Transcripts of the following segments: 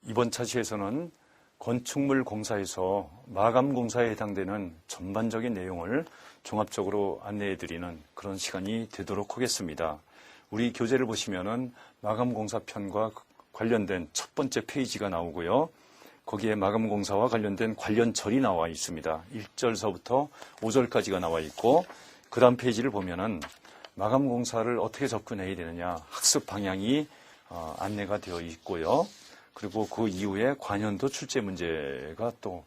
이번 차시에서는 건축물 공사에서 마감 공사에 해당되는 전반적인 내용을 종합적으로 안내해드리는 그런 시간이 되도록 하겠습니다. 우리 교재를 보시면은 마감 공사 편과 관련된 첫 번째 페이지가 나오고요. 거기에 마감 공사와 관련된 관련 절이 나와 있습니다. 1절서부터 5절까지가 나와 있고, 그 다음 페이지를 보면은 마감 공사를 어떻게 접근해야 되느냐 학습 방향이 안내가 되어 있고요. 그리고 그 이후에 관연도 출제 문제가 또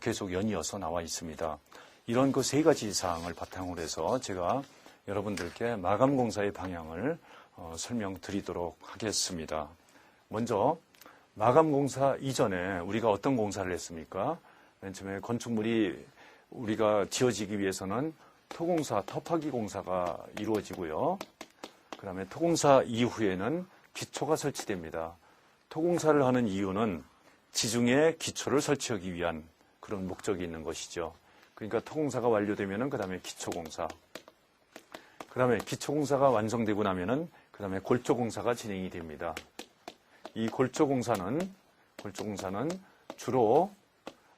계속 연이어서 나와 있습니다. 이런 그 세 가지 사항을 바탕으로 해서 제가 여러분들께 마감 공사의 방향을 설명드리도록 하겠습니다. 먼저 마감 공사 이전에 우리가 어떤 공사를 했습니까? 맨 처음에 건축물이 우리가 지어지기 위해서는 토공사, 터파기 공사가 이루어지고요. 그 다음에 토공사 이후에는 기초가 설치됩니다. 토공사를 하는 이유는 지중해 기초를 설치하기 위한 그런 목적이 있는 것이죠. 그러니까 토공사가 완료되면은 그 다음에 기초공사, 그 다음에 기초공사가 완성되고 나면은 그 다음에 골조공사가 진행이 됩니다. 이 골조공사는 주로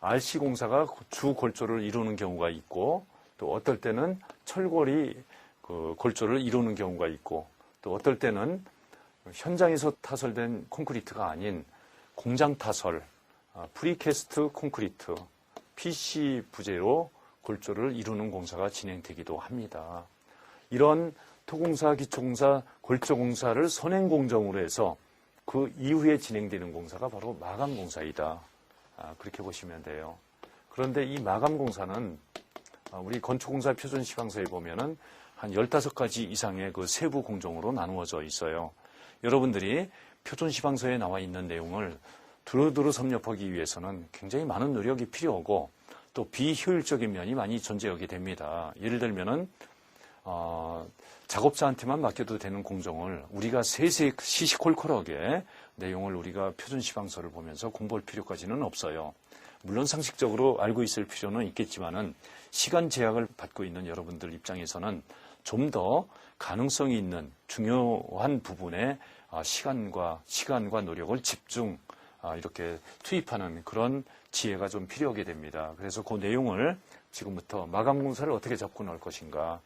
RC공사가 주 골조를 이루는 경우가 있고, 또 어떨 때는 철골이 그 골조를 이루는 경우가 있고, 또 어떨 때는 현장에서 타설된 콘크리트가 아닌 공장 타설, 프리캐스트 콘크리트, PC 부재로 골조를 이루는 공사가 진행되기도 합니다. 이런 토공사, 기초공사, 골조공사를 선행공정으로 해서 그 이후에 진행되는 공사가 바로 마감공사이다. 그렇게 보시면 돼요. 그런데 이 마감공사는 우리 건축공사 표준시방서에 보면은 한 15가지 이상의 그 세부 공정으로 나누어져 있어요. 여러분들이 표준시방서에 나와 있는 내용을 두루두루 섭렵하기 위해서는 굉장히 많은 노력이 필요하고 또 비효율적인 면이 많이 존재하게 됩니다. 예를 들면은 작업자한테만 맡겨도 되는 공정을 우리가 세세 시시콜콜하게 내용을 우리가 표준시방서를 보면서 공부할 필요까지는 없어요. 물론 상식적으로 알고 있을 필요는 있겠지만은 시간 제약을 받고 있는 여러분들 입장에서는 좀 더 가능성이 있는 중요한 부분에 시간과 노력을 집중 이렇게 투입하는 그런 지혜가 좀 필요하게 됩니다. 그래서 그 내용을 지금부터 마감공사를 어떻게 접근할 것인가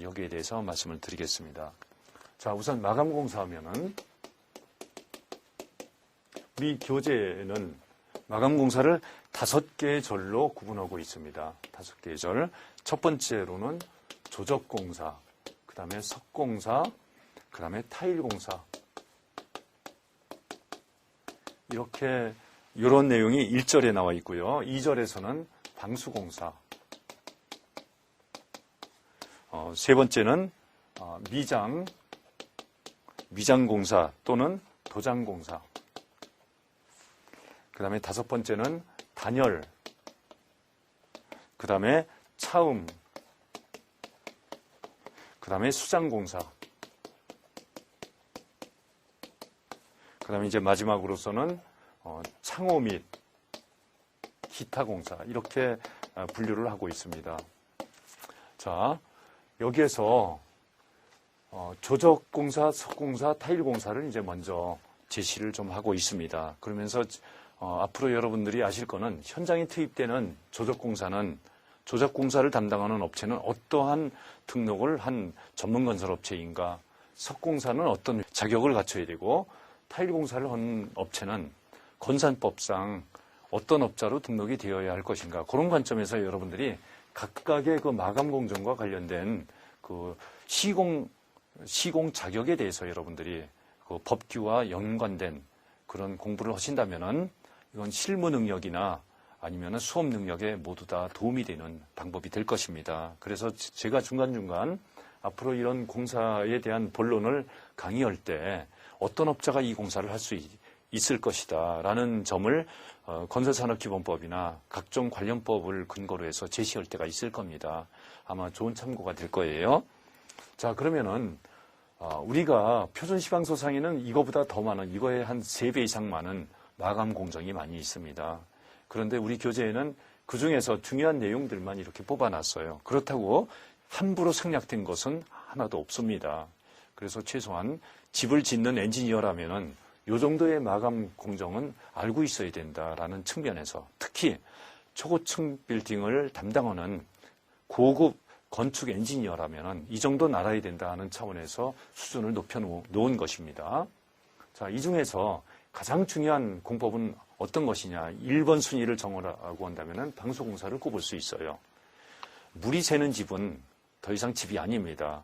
여기에 대해서 말씀을 드리겠습니다. 자, 우선 마감공사 하면은 우리 교재에는 마감공사를 5개의 절로 구분하고 있습니다. 5개의 절. 첫 번째로는 조적공사, 그 다음에 석공사, 그 다음에 타일공사. 이런 내용이 1절에 나와 있고요. 2절에서는 방수공사. 세 번째는 미장공사 또는 도장공사. 그 다음에 5번째는 단열. 그 다음에 차음. 그 다음에 수장공사. 그 다음에 이제 마지막으로서는 창호 및 기타공사. 이렇게 분류를 하고 있습니다. 자, 여기에서 조적공사, 석공사, 타일공사를 이제 먼저 제시를 좀 하고 있습니다. 그러면서 앞으로 여러분들이 아실 거는 현장에 투입되는 조적공사를 담당하는 업체는 어떠한 등록을 한 전문건설업체인가, 석공사는 어떤 자격을 갖춰야 되고, 타일공사를 하는 업체는 건산법상 어떤 업자로 등록이 되어야 할 것인가, 그런 관점에서 여러분들이 각각의 그 마감공정과 관련된 그 시공 자격에 대해서 여러분들이 그 법규와 연관된 그런 공부를 하신다면은 이건 실무 능력이나 아니면 수업 능력에 모두 다 도움이 되는 방법이 될 것입니다. 그래서 제가 중간중간 앞으로 이런 공사에 대한 본론을 강의할 때 어떤 업자가 이 공사를 할 수 있을 것이다 라는 점을 건설산업기본법이나 각종 관련법을 근거로 해서 제시할 때가 있을 겁니다. 아마 좋은 참고가 될 거예요. 자, 그러면은 우리가 표준시방서상에는 이거보다 더 많은, 이거에 한 3배 이상 많은 마감 공정이 많이 있습니다. 그런데 우리 교재에는 그 중에서 중요한 내용들만 이렇게 뽑아놨어요. 그렇다고 함부로 생략된 것은 하나도 없습니다. 그래서 최소한 집을 짓는 엔지니어라면은 이 정도의 마감 공정은 알고 있어야 된다라는 측면에서 특히 초고층 빌딩을 담당하는 고급 건축 엔지니어라면 이 정도는 알아야 된다는 차원에서 수준을 높여놓은 것입니다. 자, 이 중에서 가장 중요한 공법은 어떤 것이냐? 1번 순위를 정하라고 한다면 방수공사를 꼽을 수 있어요. 물이 새는 집은 더 이상 집이 아닙니다.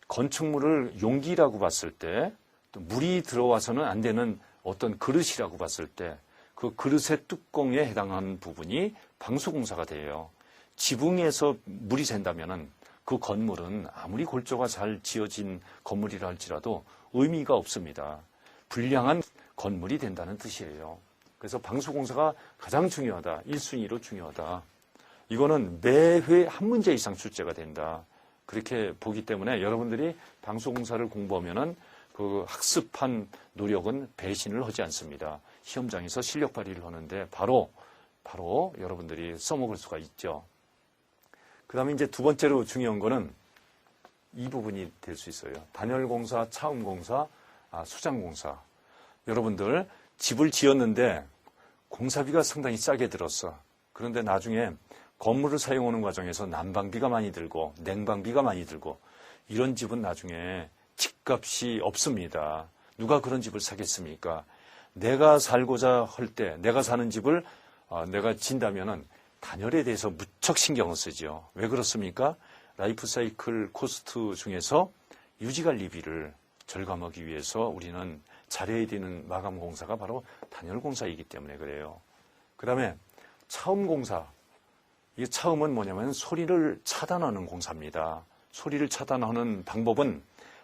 건축물을 용기라고 봤을 때, 또 물이 들어와서는 안 되는 어떤 그릇이라고 봤을 때, 그 그릇의 뚜껑에 해당하는 부분이 방수공사가 돼요. 지붕에서 물이 샌다면은 그 건물은 아무리 골조가 잘 지어진 건물이라 할지라도 의미가 없습니다. 불량한 건물이 된다는 뜻이에요. 그래서 방수공사가 가장 중요하다. 1순위로 중요하다. 이거는 매회 한 문제 이상 출제가 된다. 그렇게 보기 때문에 여러분들이 방수공사를 공부하면은 그 학습한 노력은 배신을 하지 않습니다. 시험장에서 실력 발휘를 하는데 바로 여러분들이 써먹을 수가 있죠. 그 다음에 이제 두 번째로 중요한 거는 이 부분이 될 수 있어요. 단열공사, 차음공사, 수장공사. 여러분들 집을 지었는데 공사비가 상당히 싸게 들었어. 그런데 나중에 건물을 사용하는 과정에서 난방비가 많이 들고 냉방비가 많이 들고 이런 집은 나중에 집값이 없습니다. 누가 그런 집을 사겠습니까? 내가 살고자 할 때 내가 사는 집을 내가 진다면은 단열에 대해서 무척 신경을 쓰죠. 왜 그렇습니까? 라이프 사이클 코스트 중에서 유지관리비를 절감하기 위해서 우리는 잘해야 되는 마감 공사가 바로 단열 공사이기 때문에 그래요. 그 다음에 차음 공사. 이 차음은 뭐냐면 소리를 차단하는 공사입니다. 소리를 차단하는 방법은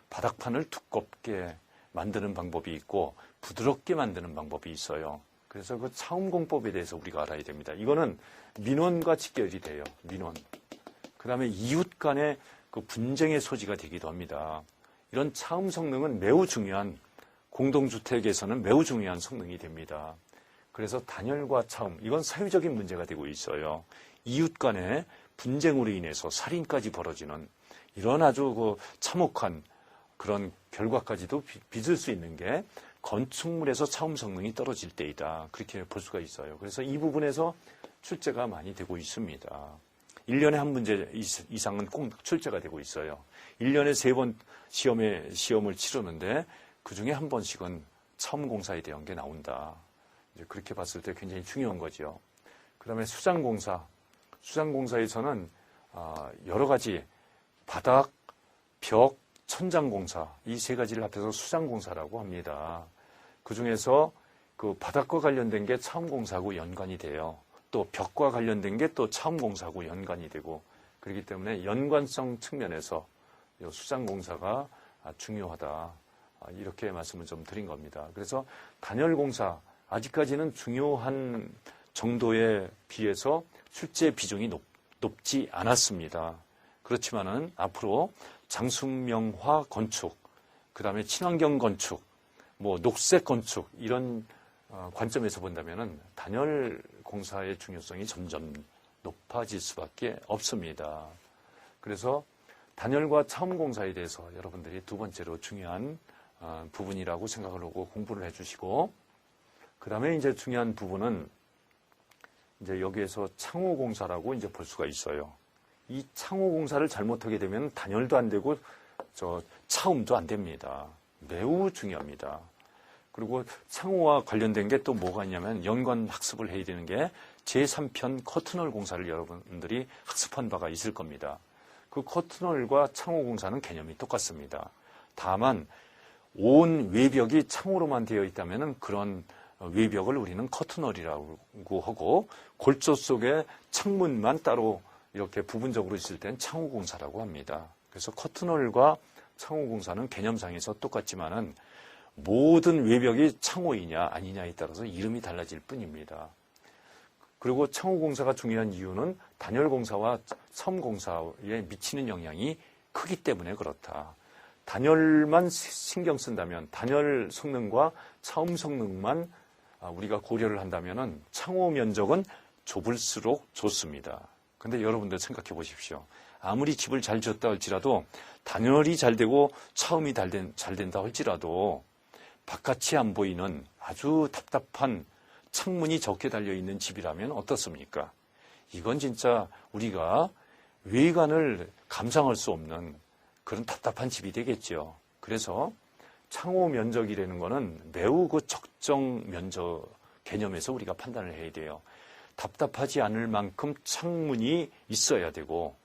바닥판을 두껍게 만드는 방법이 있고 부드럽게 만드는 방법이 있어요. 그래서 그 차음공법에 대해서 우리가 알아야 됩니다. 이거는 민원과 직결이 돼요. 민원. 그 다음에 이웃 간의 그 분쟁의 소지가 되기도 합니다. 이런 차음 성능은 매우 중요한, 공동주택에서는 매우 중요한 성능이 됩니다. 그래서 단열과 차음, 이건 사회적인 문제가 되고 있어요. 이웃 간의 분쟁으로 인해서 살인까지 벌어지는 이런 아주 그 참혹한 그런 결과까지도 빚을 수 있는 게 건축물에서 차음 성능이 떨어질 때이다. 그렇게 볼 수가 있어요. 그래서 이 부분에서 출제가 많이 되고 있습니다. 1년에 한 문제 이상은 꼭 출제가 되고 있어요. 1년에 3번 시험을 치르는데 그중에 한 번씩은 차음 공사에 대한 게 나온다. 이제 그렇게 봤을 때 굉장히 중요한 거죠. 그 다음에 수장공사. 수장공사에서는 여러 가지 바닥, 벽, 천장공사 이 3가지를 합해서 수장공사라고 합니다. 그중에서 그 바닥과 관련된 게 차음공사하고 연관이 돼요. 또 벽과 관련된 게 또 차음공사하고 연관이 되고 그렇기 때문에 연관성 측면에서 수장공사가 중요하다. 이렇게 말씀을 좀 드린 겁니다. 그래서 단열공사 아직까지는 중요한 정도에 비해서 출제 비중이 높지 않았습니다. 그렇지만은 앞으로 장수명화 건축, 그 다음에 친환경 건축, 녹색 건축 이런 관점에서 본다면은 단열 공사의 중요성이 점점 높아질 수밖에 없습니다. 그래서 단열과 차음 공사에 대해서 여러분들이 두 번째로 중요한 부분이라고 생각을 하고 공부를 해주시고, 그 다음에 이제 중요한 부분은 이제 여기에서 창호 공사라고 이제 볼 수가 있어요. 이 창호 공사를 잘못하게 되면 단열도 안 되고 차음도 안 됩니다. 매우 중요합니다. 그리고 창호와 관련된 게 또 뭐가 있냐면 연관 학습을 해야 되는 게 제3편 커튼홀 공사를 여러분들이 학습한 바가 있을 겁니다. 그 커튼홀과 창호 공사는 개념이 똑같습니다. 다만 온 외벽이 창호로만 되어 있다면 그런 외벽을 우리는 커튼홀이라고 하고 골조 속에 창문만 따로 이렇게 부분적으로 있을 땐 창호공사라고 합니다. 그래서 커튼홀과 창호공사는 개념상에서 똑같지만은 모든 외벽이 창호이냐 아니냐에 따라서 이름이 달라질 뿐입니다. 그리고 창호공사가 중요한 이유는 단열공사와 차음공사에 미치는 영향이 크기 때문에 그렇다. 단열만 신경 쓴다면 단열 성능과 차음 성능만 우리가 고려를 한다면은 창호 면적은 좁을수록 좋습니다. 근데 여러분들 생각해 보십시오. 아무리 집을 잘 지었다 할지라도 단열이 잘 되고 차음이 잘 된다 할지라도 바깥이 안 보이는 아주 답답한 창문이 적게 달려있는 집이라면 어떻습니까? 이건 진짜 우리가 외관을 감상할 수 없는 그런 답답한 집이 되겠죠. 그래서 창호 면적이라는 거는 매우 그 적정 면적 개념에서 우리가 판단을 해야 돼요. 답답하지 않을 만큼 창문이 있어야 되고,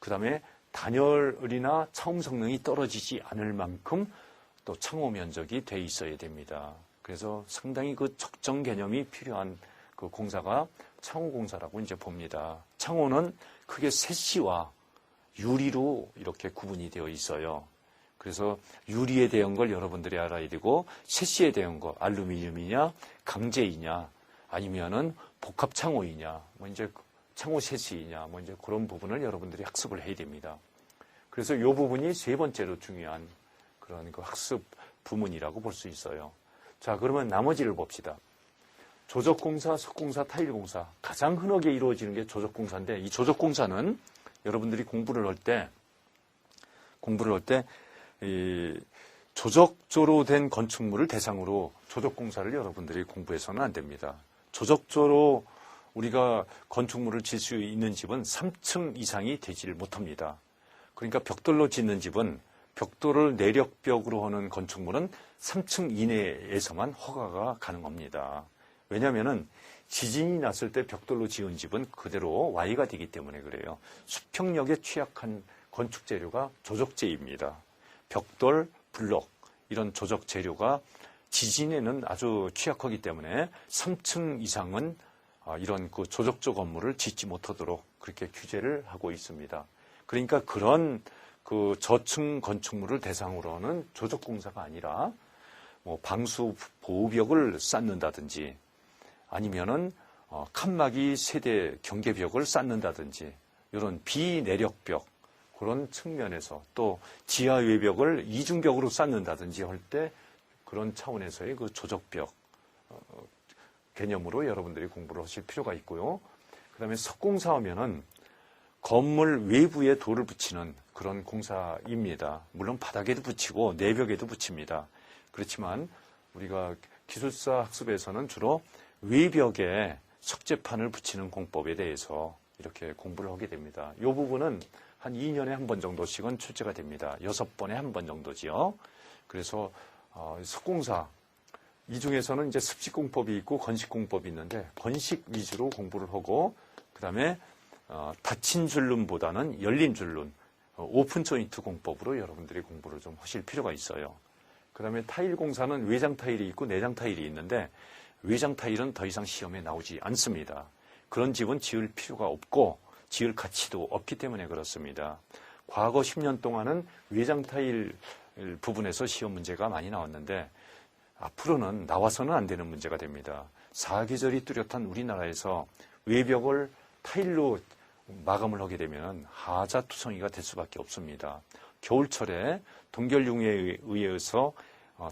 그 다음에 단열이나 차음 성능이 떨어지지 않을 만큼 또 창호 면적이 돼 있어야 됩니다. 그래서 상당히 그 적정 개념이 필요한 그 공사가 창호 공사라고 이제 봅니다. 창호는 크게 세시와 유리로 이렇게 구분이 되어 있어요. 그래서 유리에 대한 걸 여러분들이 알아야 되고, 세시에 대한 거 알루미늄이냐 강제이냐 아니면은 복합 창호이냐 뭐 이제 창호 세시이냐 뭐 이제 그런 부분을 여러분들이 학습을 해야 됩니다. 그래서 이 부분이 세 번째로 중요한 그런 그 학습 부문이라고 볼 수 있어요. 자, 그러면 나머지를 봅시다. 조적공사, 석공사, 타일공사. 가장 흔하게 이루어지는 게 조적공사인데, 이 조적공사는 여러분들이 공부를 할 때 이 조적조로 된 건축물을 대상으로 조적공사를 여러분들이 공부해서는 안 됩니다. 조적조로 우리가 건축물을 질 수 있는 집은 3층 이상이 되지를 못합니다. 그러니까 벽돌로 짓는 집은 벽돌을 내력벽으로 하는 건축물은 3층 이내에서만 허가가 가능합니다. 왜냐하면 지진이 났을 때 벽돌로 지은 집은 그대로 Y가 되기 때문에 그래요. 수평력에 취약한 건축 재료가 조적재입니다. 벽돌, 블록 이런 조적 재료가 지진에는 아주 취약하기 때문에 3층 이상은 이런 그 조적조 건물을 짓지 못하도록 그렇게 규제를 하고 있습니다. 그러니까 그런 그 저층 건축물을 대상으로 하는 조적공사가 아니라 뭐 방수 보호벽을 쌓는다든지 아니면은 칸막이 세대 경계벽을 쌓는다든지 이런 비내력벽 그런 측면에서 또 지하 외벽을 이중벽으로 쌓는다든지 할 때 그런 차원에서의 그 조적벽 개념으로 여러분들이 공부를 하실 필요가 있고요. 그다음에 석공사하면은 건물 외부에 돌을 붙이는 그런 공사입니다. 물론 바닥에도 붙이고 내벽에도 붙입니다. 그렇지만 우리가 기술사 학습에서는 주로 외벽에 석재판을 붙이는 공법에 대해서 이렇게 공부를 하게 됩니다. 이 부분은 한 2년에 한 번 정도씩은 출제가 됩니다. 6번에 한 번 정도지요. 그래서 석공사 이 중에서는 이제 습식공법이 있고 건식공법이 있는데 건식 위주로 공부를 하고 그다음에 닫힌 줄눈보다는 열린 줄눈 오픈 조인트 공법으로 여러분들이 공부를 좀 하실 필요가 있어요. 그다음에 타일 공사는 외장 타일이 있고 내장 타일이 있는데 외장 타일은 더 이상 시험에 나오지 않습니다. 그런 집은 지을 필요가 없고 지을 가치도 없기 때문에 그렇습니다. 과거 10년 동안은 외장 타일 부분에서 시험 문제가 많이 나왔는데 앞으로는 나와서는 안 되는 문제가 됩니다. 사계절이 뚜렷한 우리나라에서 외벽을 타일로 마감을 하게 되면 하자투성이가 될 수밖에 없습니다. 겨울철에 동결융에 의해서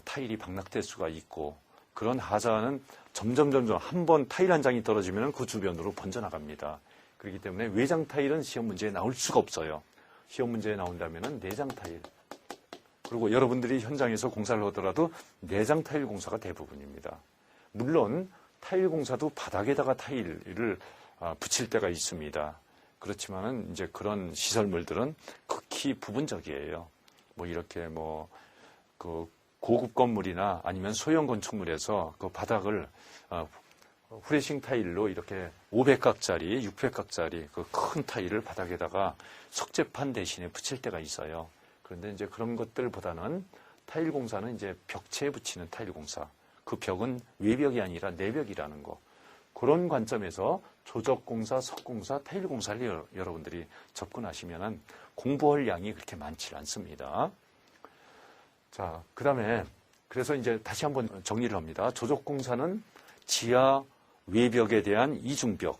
타일이 박락될 수가 있고 그런 하자는 점점 한 번 타일 한 장이 떨어지면 그 주변으로 번져나갑니다. 그렇기 때문에 외장 타일은 시험 문제에 나올 수가 없어요. 시험 문제에 나온다면 내장 타일. 그리고 여러분들이 현장에서 공사를 하더라도 내장 타일 공사가 대부분입니다. 물론 타일 공사도 바닥에다가 타일을 붙일 때가 있습니다. 그렇지만은 이제 그런 시설물들은 극히 부분적이에요. 뭐 이렇게 그 고급 건물이나 아니면 소형 건축물에서 그 바닥을 후레싱 타일로 이렇게 500각짜리, 600각짜리 그 큰 타일을 바닥에다가 석재판 대신에 붙일 때가 있어요. 그런데 이제 그런 것들보다는 타일 공사는 이제 벽체에 붙이는 타일 공사. 그 벽은 외벽이 아니라 내벽이라는 거. 그런 관점에서 조적공사, 석공사, 타일 공사를 여러분들이 접근하시면은 공부할 양이 그렇게 많지 않습니다. 자, 그 다음에 그래서 이제 다시 한번 정리를 합니다. 조적공사는 지하 외벽에 대한 이중벽,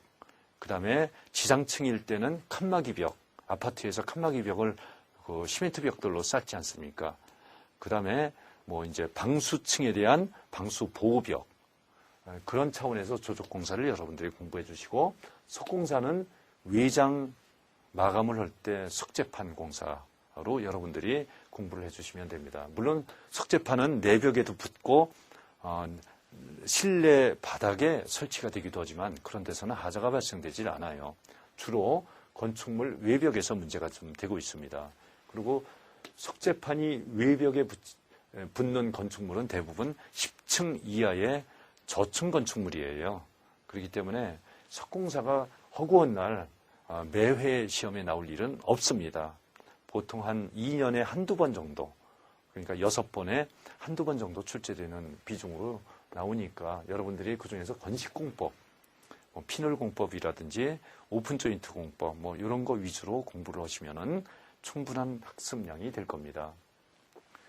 그 다음에 지상층일 때는 칸막이벽, 아파트에서 칸막이벽을 그 시멘트 벽돌로 쌓지 않습니까? 그 다음에 이제 방수층에 대한 방수 보호벽, 그런 차원에서 조적공사를 여러분들이 공부해 주시고, 석공사는 외장 마감을 할 때 석재판 공사, 여러분들이 공부를 해주시면 됩니다. 물론 석재판은 내벽에도 붙고 실내 바닥에 설치가 되기도 하지만 그런 데서는 하자가 발생되질 않아요. 주로 건축물 외벽에서 문제가 좀 되고 있습니다. 그리고 석재판이 외벽에 붙는 건축물은 대부분 10층 이하의 저층 건축물이에요. 그렇기 때문에 석공사가 허구한 날 매회 시험에 나올 일은 없습니다. 보통 한 2년에 한두 번 정도, 그러니까 6번에 한두 번 정도 출제되는 비중으로 나오니까 여러분들이 그중에서 건식공법, 피널공법이라든지 오픈조인트 공법 이런 거 위주로 공부를 하시면은 충분한 학습량이 될 겁니다.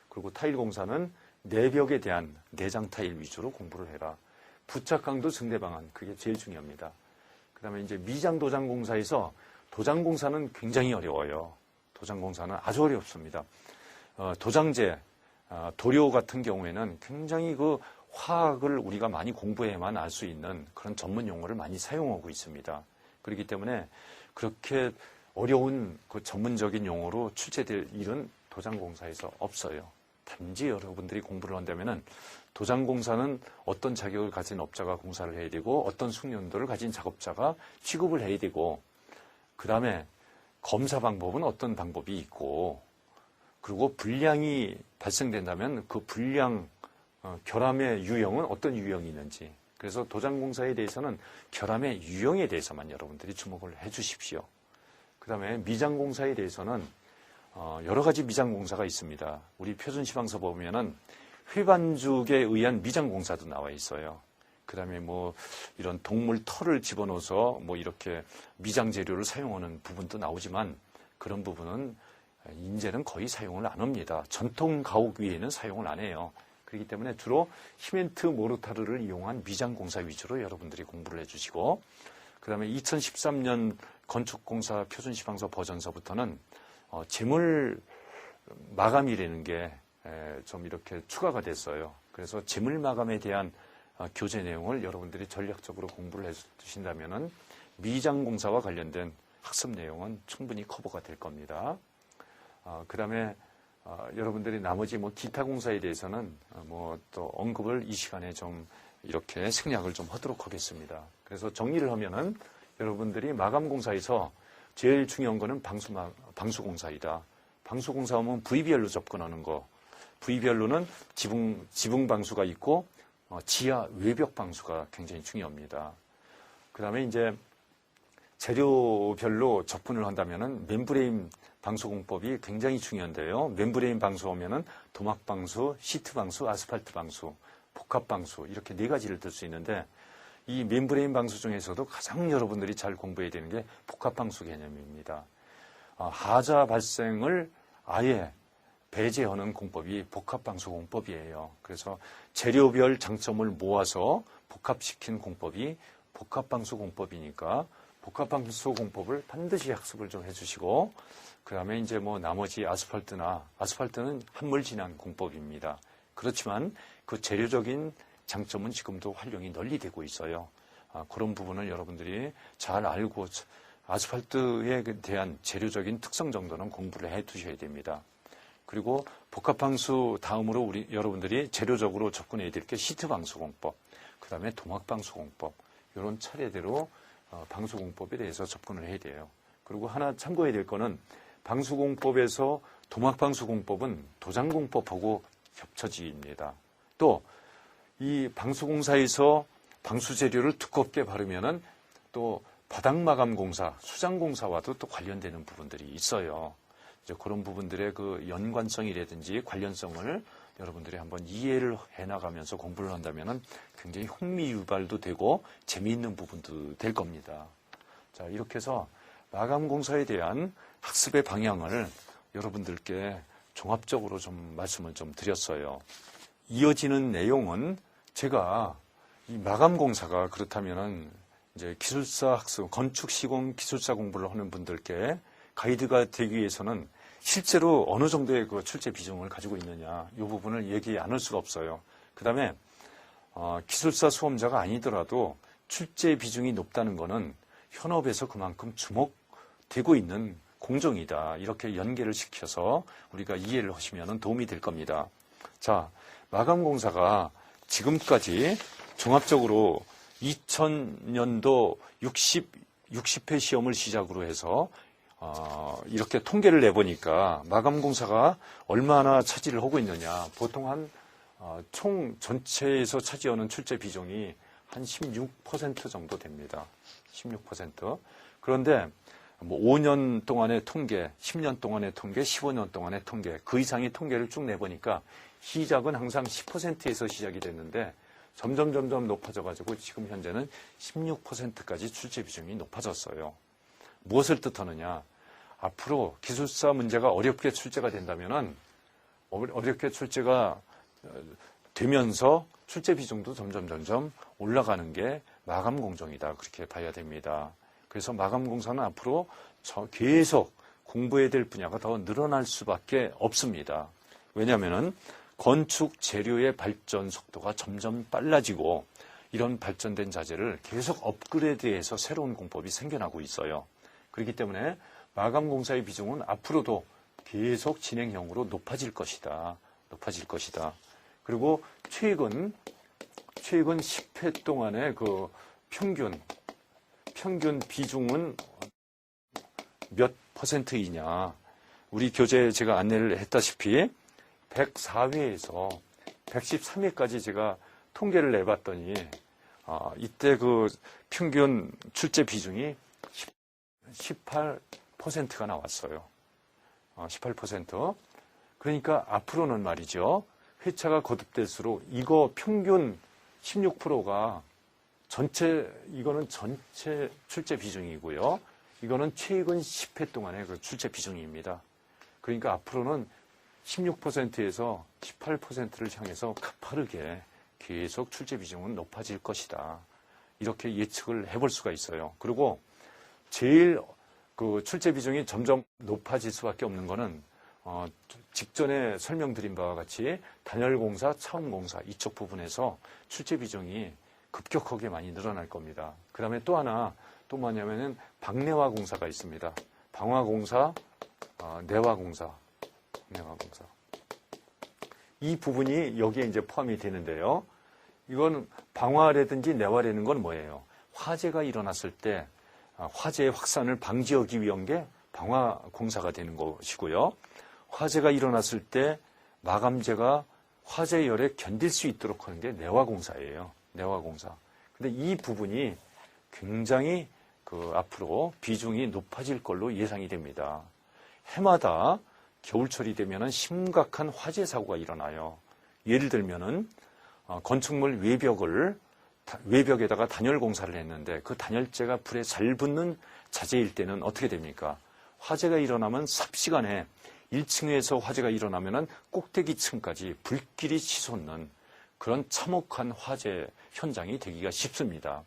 그리고 타일공사는 내벽에 대한 내장 타일 위주로 공부를 해라. 부착 강도 증대 방안, 그게 제일 중요합니다. 그 다음에 이제 미장 도장 공사에서 도장 공사는 굉장히 어려워요. 도장 공사는 아주 어렵습니다. 도장재, 도료 같은 경우에는 굉장히 그 화학을 우리가 많이 공부해야만 알 수 있는 그런 전문 용어를 많이 사용하고 있습니다. 그렇기 때문에 그렇게 어려운 그 전문적인 용어로 출제될 일은 도장 공사에서 없어요. 단지 여러분들이 공부를 한다면은 도장 공사는 어떤 자격을 가진 업자가 공사를 해야 되고 어떤 숙련도를 가진 작업자가 취급을 해야 되고 그 다음에 검사 방법은 어떤 방법이 있고 그리고 불량이 발생된다면 그 불량 결함의 유형은 어떤 유형이 있는지 그래서 도장 공사에 대해서는 결함의 유형에 대해서만 여러분들이 주목을 해 주십시오. 그 다음에 미장 공사에 대해서는 여러 가지 미장 공사가 있습니다. 우리 표준시방서 보면은 회반죽에 의한 미장 공사도 나와 있어요. 그 다음에 이런 동물 털을 집어넣어서 이렇게 미장 재료를 사용하는 부분도 나오지만 그런 부분은 이제는 거의 사용을 안 합니다. 전통 가옥 위에는 사용을 안 해요. 그렇기 때문에 주로 시멘트 모르타르를 이용한 미장 공사 위주로 여러분들이 공부를 해주시고 그 다음에 2013년 건축공사 표준시방서 버전서부터는 재물 마감이라는 게 좀 이렇게 추가가 됐어요. 그래서 재물 마감에 대한 교재 내용을 여러분들이 전략적으로 공부를 해주신다면은 미장 공사와 관련된 학습 내용은 충분히 커버가 될 겁니다. 그 다음에 여러분들이 나머지 기타 공사에 대해서는 또 언급을 이 시간에 좀 이렇게 생략을 좀 하도록 하겠습니다. 그래서 정리를 하면은 여러분들이 마감 공사에서 제일 중요한 거는 방수 공사이다. 방수 공사하면 부위별로 접근하는 거. 부위별로는 지붕 방수가 있고 지하 외벽 방수가 굉장히 중요합니다. 그 다음에 이제 재료별로 접근을 한다면은 멤브레인 방수 공법이 굉장히 중요한데요. 멤브레인 방수하면은 도막 방수, 시트 방수, 아스팔트 방수, 복합 방수 이렇게 네 가지를 들 수 있는데 이 멤브레인 방수 중에서도 가장 여러분들이 잘 공부해야 되는 게 복합 방수 개념입니다. 하자 발생을 아예 배제하는 공법이 복합 방수 공법이에요. 그래서 재료별 장점을 모아서 복합시킨 공법이 복합 방수 공법이니까 복합 방수 공법을 반드시 학습을 좀 해주시고 그 다음에 이제 나머지 아스팔트는 한물 진한 공법입니다. 그렇지만 그 재료적인 장점은 지금도 활용이 널리 되고 있어요. 그런 부분을 여러분들이 잘 알고 아스팔트에 대한 재료적인 특성 정도는 공부를 해 두셔야 됩니다. 그리고 복합방수 다음으로 여러분들이 재료적으로 접근해야 될 게 시트방수공법, 그 다음에 도막방수공법 이런 차례대로 방수공법에 대해서 접근을 해야 돼요. 그리고 하나 참고해야 될 거는 방수공법에서 도막방수공법은 도장공법하고 겹쳐집니다. 또 이 방수공사에서 방수재료를 두껍게 바르면은 또 바닥마감공사, 수장공사와도 또 관련되는 부분들이 있어요. 이제 그런 부분들의 그 연관성이라든지 관련성을 여러분들이 한번 이해를 해나가면서 공부를 한다면은 굉장히 흥미 유발도 되고 재미있는 부분도 될 겁니다. 자, 이렇게 해서 마감공사에 대한 학습의 방향을 여러분들께 종합적으로 좀 말씀을 좀 드렸어요. 이어지는 내용은 제가 이 마감공사가 그렇다면은 이제 기술사 학습, 건축 시공 기술사 공부를 하는 분들께 가이드가 되기 위해서는 실제로 어느 정도의 그 출제 비중을 가지고 있느냐, 이 부분을 얘기 안 할 수가 없어요. 그 다음에 기술사 수험자가 아니더라도 출제 비중이 높다는 거는 현업에서 그만큼 주목되고 있는 공정이다. 이렇게 연계를 시켜서 우리가 이해를 하시면 도움이 될 겁니다. 자, 마감공사가 지금까지 종합적으로 2000년도 60회 시험을 시작으로 해서 이렇게 통계를 내보니까 마감공사가 얼마나 차지를 하고 있느냐. 보통 총 전체에서 차지하는 출제 비중이 한 16% 정도 됩니다. 16%. 그런데 5년 동안의 통계, 10년 동안의 통계, 15년 동안의 통계, 그 이상의 통계를 쭉 내보니까 시작은 항상 10%에서 시작이 됐는데 점점 높아져가지고 지금 현재는 16%까지 출제 비중이 높아졌어요. 무엇을 뜻하느냐? 앞으로 기술사 문제가 어렵게 출제가 된다면은 어렵게 출제가 되면서 출제 비중도 점점 올라가는 게 마감 공정이다. 그렇게 봐야 됩니다. 그래서 마감 공사는 앞으로 계속 공부해야 될 분야가 더 늘어날 수밖에 없습니다. 왜냐하면은 건축 재료의 발전 속도가 점점 빨라지고 이런 발전된 자재를 계속 업그레이드해서 새로운 공법이 생겨나고 있어요. 그렇기 때문에 마감 공사의 비중은 앞으로도 계속 진행형으로 높아질 것이다. 그리고 최근 10회 동안의 그 평균 비중은 몇 %이냐. 우리 교재에 제가 안내를 했다시피 104회에서 113회까지 제가 통계를 내봤더니 이때 그 평균 출제 비중이 18%가 나왔어요. 18%. 그러니까 앞으로는 말이죠. 회차가 거듭될수록 이거 평균 16%가 이거는 전체 출제 비중이고요. 이거는 최근 10회 동안의 그 출제 비중입니다. 그러니까 앞으로는 16%에서 18%를 향해서 가파르게 계속 출제 비중은 높아질 것이다. 이렇게 예측을 해볼 수가 있어요. 그리고 제일 그 출제 비중이 점점 높아질 수밖에 없는 거는 직전에 설명드린 바와 같이 단열공사, 차음공사 이쪽 부분에서 출제 비중이 급격하게 많이 늘어날 겁니다. 그 다음에 또 뭐냐면은 방내화공사가 있습니다. 방화공사, 내화공사. 이 부분이 여기에 이제 포함이 되는데요. 이건 방화라든지 내화라는 건 뭐예요? 화재가 일어났을 때 화재의 확산을 방지하기 위한 게 방화공사가 되는 것이고요. 화재가 일어났을 때 마감재가 화재 열에 견딜 수 있도록 하는 게 내화공사예요. 내화공사. 근데 이 부분이 굉장히 앞으로 비중이 높아질 걸로 예상이 됩니다. 해마다 겨울철이 되면은 심각한 화재 사고가 일어나요. 예를 들면은 건축물 외벽에다가 단열 공사를 했는데 그 단열재가 불에 잘 붙는 자재일 때는 어떻게 됩니까? 화재가 일어나면 삽시간에 1층에서 화재가 일어나면은 꼭대기층까지 불길이 치솟는 그런 참혹한 화재 현장이 되기가 쉽습니다.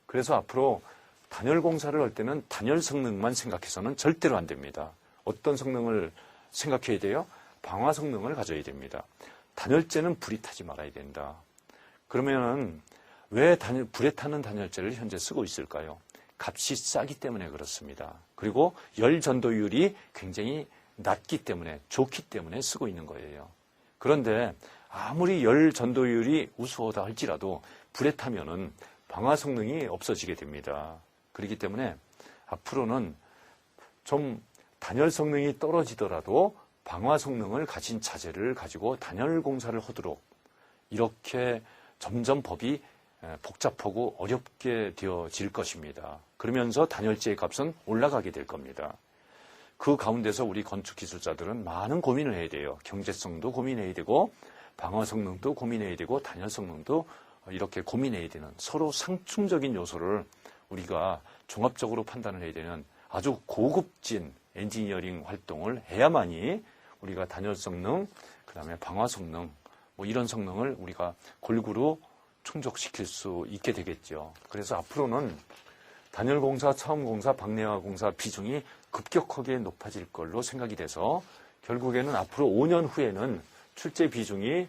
그래서 앞으로 단열 공사를 할 때는 단열 성능만 생각해서는 절대로 안 됩니다. 어떤 성능을 생각해야 돼요? 방화 성능을 가져야 됩니다. 단열재는 불이 타지 말아야 된다. 그러면은 왜 불에 타는 단열재를 현재 쓰고 있을까요? 값이 싸기 때문에 그렇습니다. 그리고 열 전도율이 굉장히 낮기 때문에, 좋기 때문에 쓰고 있는 거예요. 그런데 아무리 열 전도율이 우수하다 할지라도 불에 타면은 방화 성능이 없어지게 됩니다. 그렇기 때문에 앞으로는 좀 단열 성능이 떨어지더라도 방화 성능을 가진 자재를 가지고 단열 공사를 하도록 이렇게 점점 법이 복잡하고 어렵게 되어질 것입니다. 그러면서 단열재의 값은 올라가게 될 겁니다. 그 가운데서 우리 건축기술자들은 많은 고민을 해야 돼요. 경제성도 고민해야 되고 방화 성능도 고민해야 되고 단열 성능도 이렇게 고민해야 되는 서로 상충적인 요소를 우리가 종합적으로 판단을 해야 되는 아주 고급진 엔지니어링 활동을 해야만이 우리가 단열 성능, 그 다음에 방화 성능, 뭐 이런 성능을 우리가 골고루 충족시킬 수 있게 되겠죠. 그래서 앞으로는 단열공사, 차음공사, 방내화공사 비중이 급격하게 높아질 걸로 생각이 돼서 결국에는 앞으로 5년 후에는 출제 비중이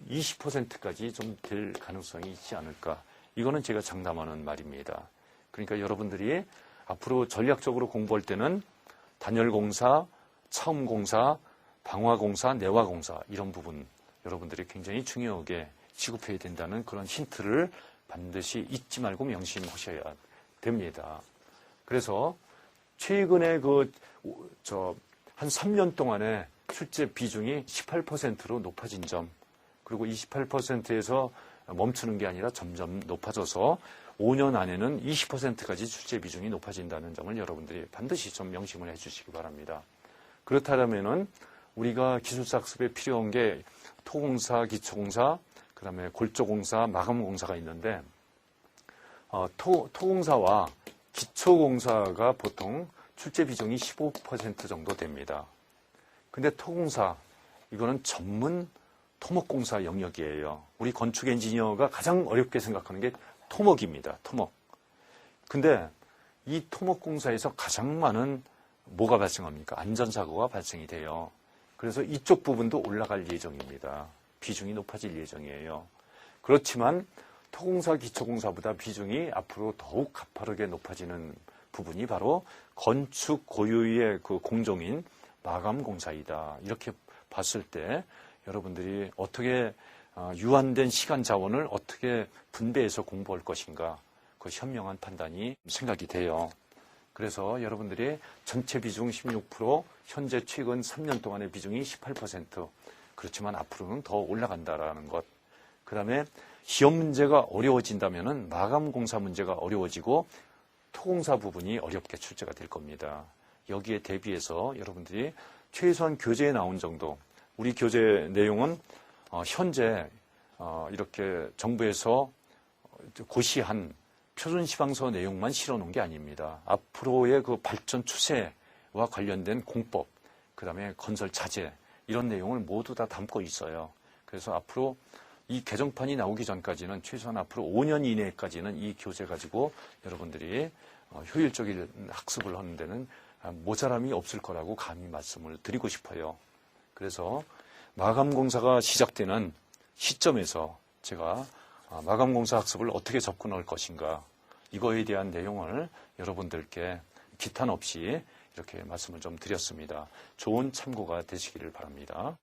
20%까지 좀 될 가능성이 있지 않을까. 이거는 제가 장담하는 말입니다. 그러니까 여러분들이 앞으로 전략적으로 공부할 때는 단열공사, 차음공사, 방화공사, 내화공사 이런 부분 여러분들이 굉장히 중요하게 취급해야 된다는 그런 힌트를 반드시 잊지 말고 명심하셔야 됩니다. 그래서 최근에 한 3년 동안에 출제 비중이 18%로 높아진 점, 그리고 28%에서 멈추는 게 아니라 점점 높아져서 5년 안에는 20%까지 출제 비중이 높아진다는 점을 여러분들이 반드시 좀 명심을 해주시기 바랍니다. 그렇다면은 우리가 기술사 학습에 필요한 게 토공사, 기초공사, 그 다음에 골조공사, 마감공사가 있는데 토공사와 기초공사가 보통 출제 비중이 15% 정도 됩니다. 근데 토공사, 이거는 전문 토목공사 영역이에요. 우리 건축 엔지니어가 가장 어렵게 생각하는 게 토목입니다. 토목. 근데 이 토목공사에서 가장 많은 뭐가 발생합니까? 안전사고가 발생이 돼요. 그래서 이쪽 부분도 올라갈 예정입니다. 비중이 높아질 예정이에요. 그렇지만 토공사, 기초공사보다 비중이 앞으로 더욱 가파르게 높아지는 부분이 바로 건축 고유의 그 공종인 마감공사이다. 이렇게 봤을 때 여러분들이 어떻게 유한된 시간 자원을 어떻게 분배해서 공부할 것인가, 그 현명한 판단이 생각이 돼요. 그래서 여러분들이 전체 비중 16%, 현재 최근 3년 동안의 비중이 18%, 그렇지만 앞으로는 더 올라간다라는 것. 그 다음에 시험 문제가 어려워진다면은 마감공사 문제가 어려워지고 토공사 부분이 어렵게 출제가 될 겁니다. 여기에 대비해서 여러분들이 최소한 교재에 나온 정도, 우리 교재 내용은 현재 이렇게 정부에서 고시한 표준시방서 내용만 실어놓은 게 아닙니다. 앞으로의 그 발전 추세와 관련된 공법, 그 다음에 건설 자재, 이런 내용을 모두 다 담고 있어요. 그래서 앞으로 이 개정판이 나오기 전까지는 최소한 앞으로 5년 이내까지는 이 교재 가지고 여러분들이 효율적인 학습을 하는 데는 모자람이 없을 거라고 감히 말씀을 드리고 싶어요. 그래서 마감공사가 시작되는 시점에서 제가 마감공사 학습을 어떻게 접근할 것인가, 이거에 대한 내용을 여러분들께 기탄 없이 이렇게 말씀을 좀 드렸습니다. 좋은 참고가 되시기를 바랍니다.